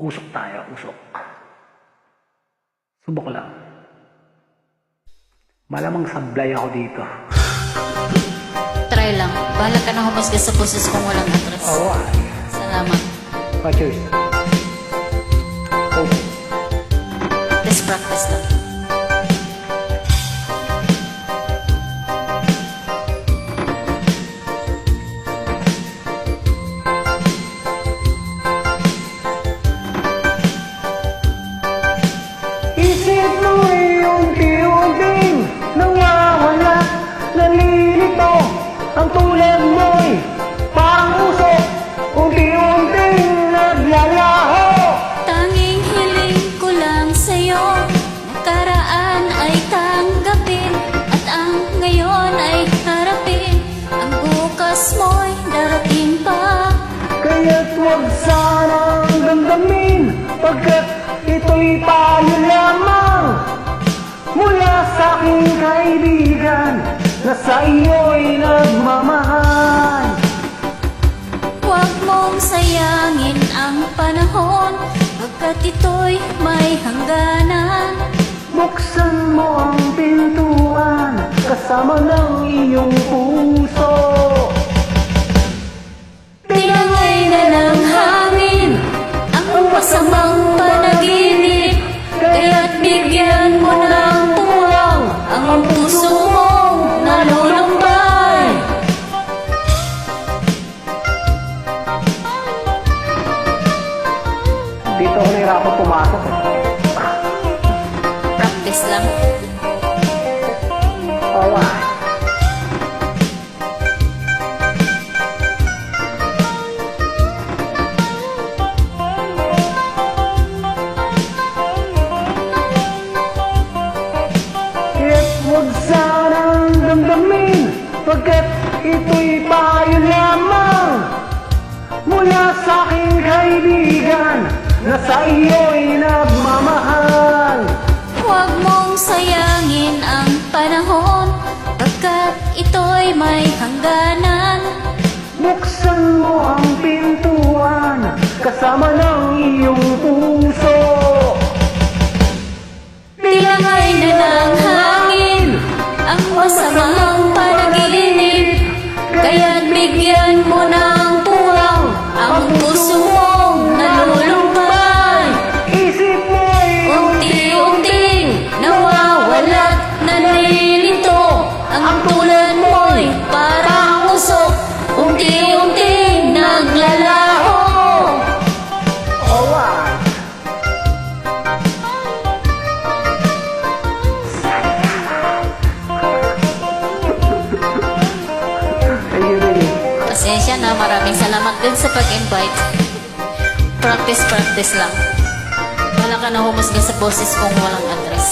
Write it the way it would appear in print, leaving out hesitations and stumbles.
Usok tayo, usok. Subok lang. Malamang sablay ako dito. Try lang. Bahala ka na humusga sa boses kung walang address. Oo, Salamat. cheers. Oh. Let's practice lang. Isip mo'y unti-unting nawawala, nalilito. Ang tulad mo'y parang usok, unti-unting naglalaho. Tanging hiling ko lang sa'yo, nakaraan ay tanggapin, at ang ngayon ay harapin. Ang bukas mo'y darating pa. Kaya't huwag sanang damdamin, pagkat ito'y payo lamang mula sa aking kaibigan na sa iyo'y nagmamahal. Huwag mong sayangin ang panahon, pagkat ito'y may hangganan. Buksan mo ang pintuan kasama ng iyong puso. Tinangay na ng hangin ang masamang panaginip, kaya't bigyan mo ng puwang ang puso mong nalulumbay. Dito ako nahirapan pumasok eh. Practice lang. Oo ah. Kaya't huwag sanang damdamin, pagkat ito'y payo lamang mula sa aking kaibigan na sa iyo'y nagmamahal. Huwag mong sayangin ang panahon, pagkat ito'y may hangganan. Buksan mo ang pintuan kasama ng iyong puso. Tinangay na ng hangin ang masamang panaginip, kaya't bigyan mo ng puwang ang puso mong nalulumbay. Isip mo'y Unti-unting nawawala't nalilito, ang tulad mo'y parang usok, unti-unting naglalaho. alright. Ayun. Pasensya na, maraming salamat din sa pag-invite. Practice lang. Wala ka na humusga sa boses kung walang address.